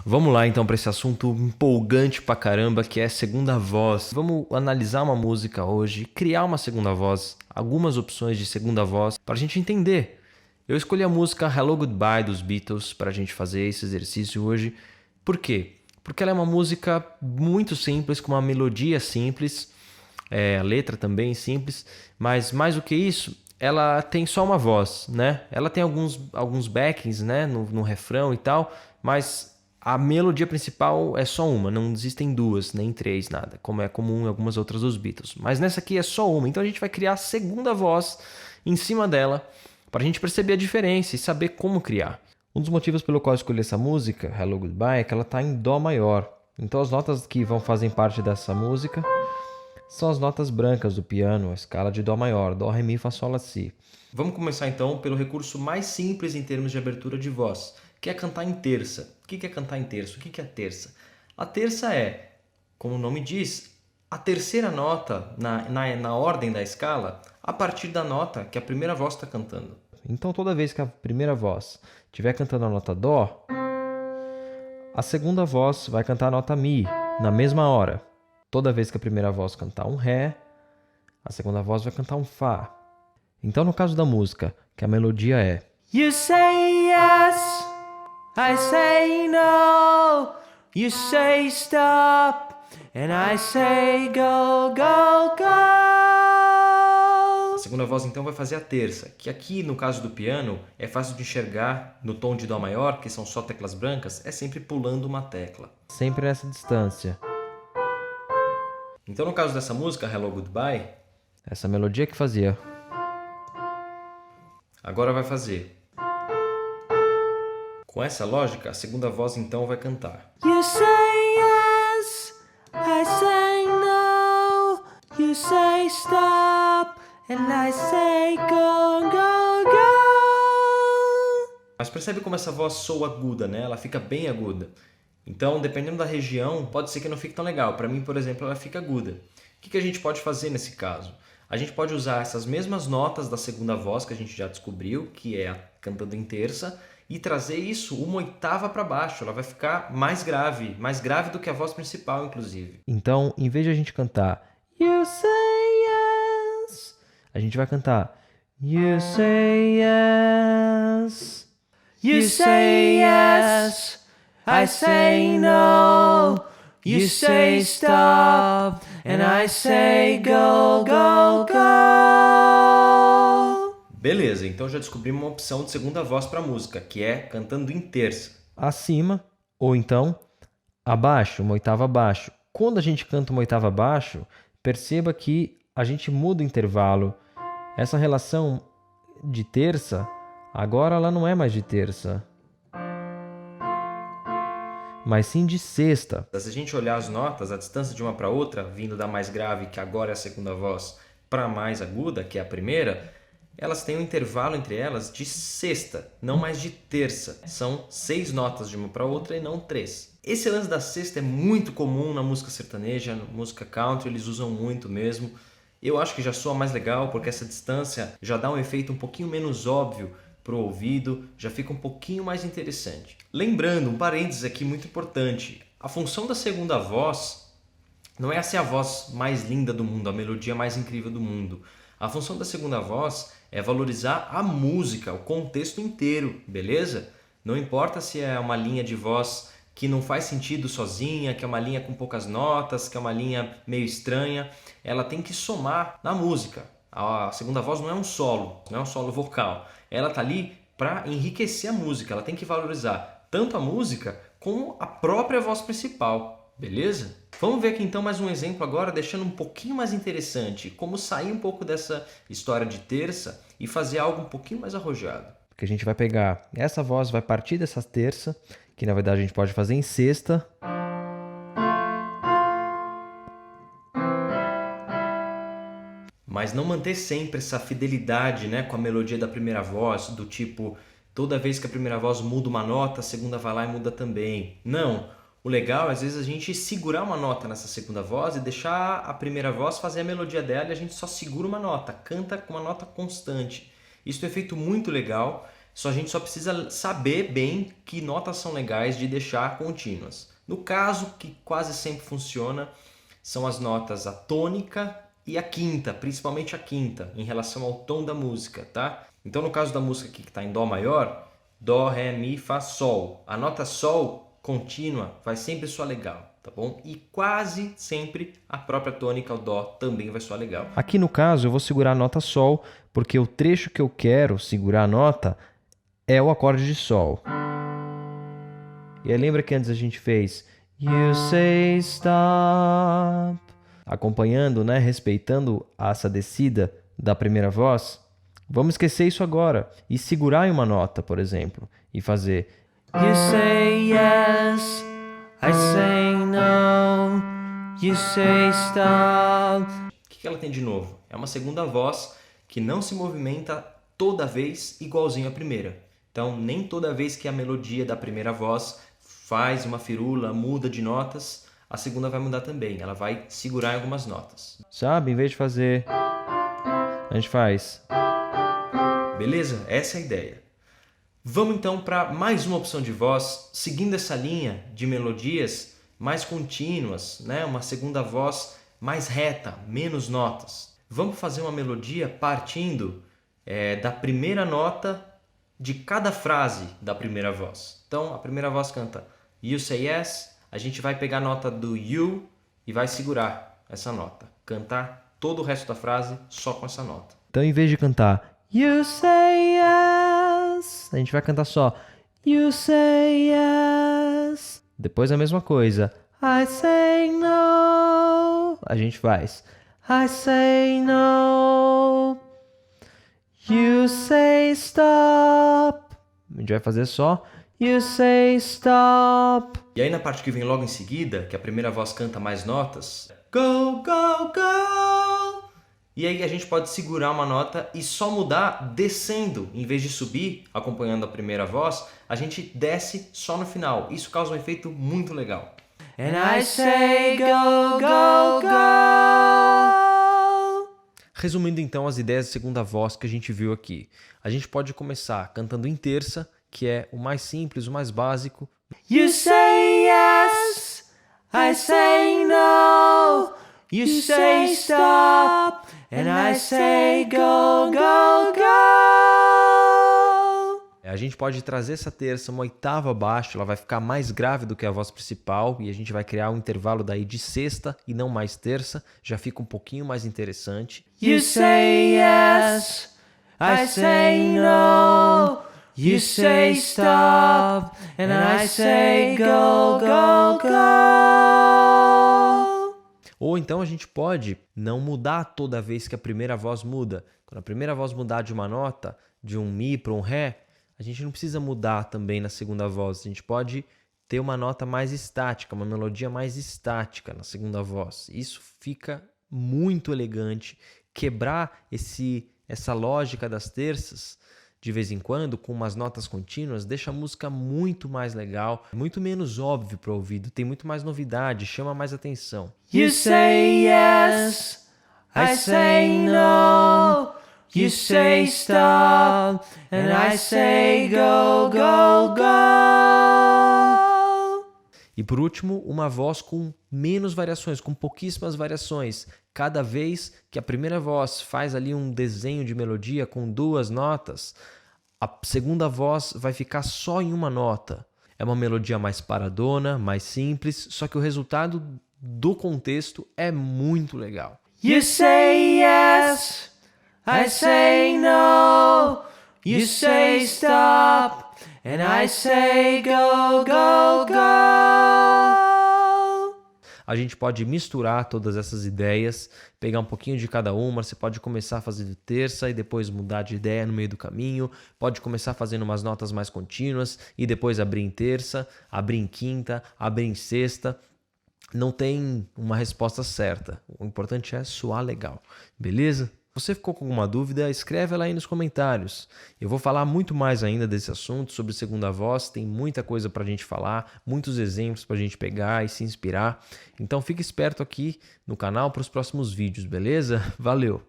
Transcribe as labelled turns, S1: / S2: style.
S1: Vamos lá então para esse assunto empolgante pra caramba que é segunda voz. Vamos analisar uma música hoje, criar uma segunda voz, algumas opções de segunda voz para a gente entender. Eu escolhi a música Hello Goodbye dos Beatles para a gente fazer esse exercício hoje. Por quê? Porque ela é uma música muito simples, com uma melodia simples, a letra também simples, mas mais do que isso, ela tem só uma voz, né? Ela tem alguns backings, né, no refrão e tal, mas a melodia principal é só uma, não existem duas, nem três, nada, como é comum em algumas outras dos Beatles. Mas nessa aqui é só uma, então a gente vai criar a segunda voz em cima dela para a gente perceber a diferença e saber como criar. Um dos motivos pelo qual eu escolhi essa música, Hello Goodbye, é que ela está em Dó maior. Então as notas que fazem parte dessa música são as notas brancas do piano, a escala de Dó maior, Dó, Ré, Mi, Fá, Sol, Lá, Si. Vamos começar então pelo recurso mais simples em termos de abertura de voz, que é cantar em terça. O que é cantar em terça? O que é terça? A terça é, como o nome diz, a terceira nota na ordem da escala a partir da nota que a primeira voz está cantando. Então toda vez que a primeira voz estiver cantando a nota Dó, a segunda voz vai cantar a nota Mi na mesma hora. Toda vez que a primeira voz cantar um Ré, a segunda voz vai cantar um Fá. Então no caso da música, que a melodia é You say yes, I say no, you say stop, and I say go, go, go. A segunda voz então vai fazer a terça, que aqui no caso do piano é fácil de enxergar no tom de Dó maior, que são só teclas brancas, é sempre pulando uma tecla. Sempre nessa distância. Então no caso dessa música, Hello Goodbye, essa melodia que fazia, agora vai fazer. Com essa lógica, a segunda voz então vai cantar. You say yes, I say no, you say stop, and I say go, go, go. Mas percebe como essa voz soa aguda, né? Ela fica bem aguda. Então, dependendo da região, pode ser que não fique tão legal. Para mim, por exemplo, ela fica aguda. O que a gente pode fazer nesse caso? A gente pode usar essas mesmas notas da segunda voz que a gente já descobriu, que é cantando em terça, e trazer isso uma oitava para baixo. Ela vai ficar mais grave do que a voz principal, inclusive. Então, em vez de a gente cantar You say yes, a gente vai cantar You say yes, you say yes, I say no, you say stop, and I say go, go, go. Beleza, então já descobrimos uma opção de segunda voz para a música, que é cantando em terça. Acima, ou então abaixo, uma oitava abaixo. Quando a gente canta uma oitava abaixo, perceba que a gente muda o intervalo. Essa relação de terça, agora ela não é mais de terça, mas sim de sexta. Se a gente olhar as notas, a distância de uma para outra, vindo da mais grave, que agora é a segunda voz, para a mais aguda, que é a primeira, elas têm um intervalo entre elas de sexta, não mais de terça. São 6 notas de uma para outra e não 3. Esse lance da sexta é muito comum na música sertaneja, na música country, eles usam muito mesmo. Eu acho que já soa mais legal, porque essa distância já dá um efeito um pouquinho menos óbvio pro ouvido, já fica um pouquinho mais interessante. Lembrando, um parênteses aqui muito importante, a função da segunda voz não é ser a voz mais linda do mundo, a melodia mais incrível do mundo. A função da segunda voz é valorizar a música, o contexto inteiro, beleza? Não importa se é uma linha de voz que não faz sentido sozinha, que é uma linha com poucas notas, que é uma linha meio estranha, ela tem que somar na música. A segunda voz não é um solo vocal. Ela está ali para enriquecer a música, ela tem que valorizar tanto a música como a própria voz principal, beleza? Vamos ver aqui então mais um exemplo agora, deixando um pouquinho mais interessante, como sair um pouco dessa história de terça e fazer algo um pouquinho mais arrojado. Porque a gente vai pegar essa voz, vai partir dessa terça, que na verdade a gente pode fazer em sexta. Mas não manter sempre essa fidelidade, né, com a melodia da primeira voz, do tipo, toda vez que a primeira voz muda uma nota, a segunda vai lá e muda também. Não. O legal é, às vezes, a gente segurar uma nota nessa segunda voz e deixar a primeira voz fazer a melodia dela e a gente só segura uma nota, canta com uma nota constante. Isso é um efeito muito legal A gente só precisa saber bem que notas são legais de deixar contínuas. No caso, que quase sempre funciona, são as notas a tônica e a quinta, principalmente a quinta, em relação ao tom da música, tá? Então, no caso da música aqui que está em Dó maior, Dó, Ré, Mi, Fá, Sol. A nota Sol contínua vai sempre soar legal, tá bom? E quase sempre a própria tônica, o Dó, também vai soar legal. Aqui no caso eu vou segurar a nota Sol, porque o trecho que eu quero segurar a nota é o acorde de Sol. E aí lembra que antes a gente fez You say stop, acompanhando, né, respeitando essa descida da primeira voz? Vamos esquecer isso agora e segurar em uma nota, por exemplo, e fazer You say yes, I say no, you say stop. O que ela tem de novo? É uma segunda voz que não se movimenta toda vez igualzinho à primeira. Então, nem toda vez que a melodia da primeira voz faz uma firula, muda de notas, a segunda vai mudar também. Ela vai segurar em algumas notas. Sabe? Em vez de fazer, a gente faz. Beleza? Essa é a ideia. Vamos então para mais uma opção de voz, seguindo essa linha de melodias mais contínuas, né? Uma segunda voz mais reta, menos notas. Vamos fazer uma melodia partindo da primeira nota de cada frase da primeira voz. Então, a primeira voz canta You say yes, a gente vai pegar a nota do you e vai segurar essa nota. Cantar todo o resto da frase só com essa nota. Então, em vez de cantar You say yes, a gente vai cantar só You say yes. Depois a mesma coisa. I say no. A gente faz I say no. You say stop. A gente vai fazer só You say stop. E aí na parte que vem logo em seguida, que a primeira voz canta mais notas, Go, go, go. E aí a gente pode segurar uma nota e só mudar descendo. Em vez de subir, acompanhando a primeira voz, a gente desce só no final. Isso causa um efeito muito legal. And I say go, go, go. Resumindo então as ideias de segunda voz que a gente viu aqui. A gente pode começar cantando em terça, que é o mais simples, o mais básico. You say yes, I say no. You say stop, and I say go, go, go. A gente pode trazer essa terça uma oitava abaixo, ela vai ficar mais grave do que a voz principal e a gente vai criar um intervalo daí de sexta e não mais terça, já fica um pouquinho mais interessante. You say yes, I say no. You say stop, and I say go, go, go. Ou então a gente pode não mudar toda vez que a primeira voz muda. Quando a primeira voz mudar de uma nota, de um Mi para um Ré, a gente não precisa mudar também na segunda voz. A gente pode ter uma nota mais estática, uma melodia mais estática na segunda voz. Isso fica muito elegante. Quebrar essa lógica das terças de vez em quando, com umas notas contínuas, deixa a música muito mais legal, muito menos óbvio para o ouvido, tem muito mais novidade, chama mais atenção. You say yes, I say no. You say stop, and I say go, go, go. E por último, uma voz com menos variações, com pouquíssimas variações. Cada vez que a primeira voz faz ali um desenho de melodia com duas notas, a segunda voz vai ficar só em uma nota. É uma melodia mais paradona, mais simples, só que o resultado do contexto é muito legal. You say yes, I say no. You say stop, and I say go, go, go. A gente pode misturar todas essas ideias, pegar um pouquinho de cada uma. Você pode começar fazendo terça e depois mudar de ideia no meio do caminho. Pode começar fazendo umas notas mais contínuas e depois abrir em terça, abrir em quinta, abrir em sexta. Não tem uma resposta certa. O importante é soar legal, beleza? Você ficou com alguma dúvida? Escreve ela aí nos comentários. Eu vou falar muito mais ainda desse assunto, sobre segunda voz. Tem muita coisa para a gente falar, muitos exemplos para a gente pegar e se inspirar. Então fique esperto aqui no canal para os próximos vídeos, beleza? Valeu!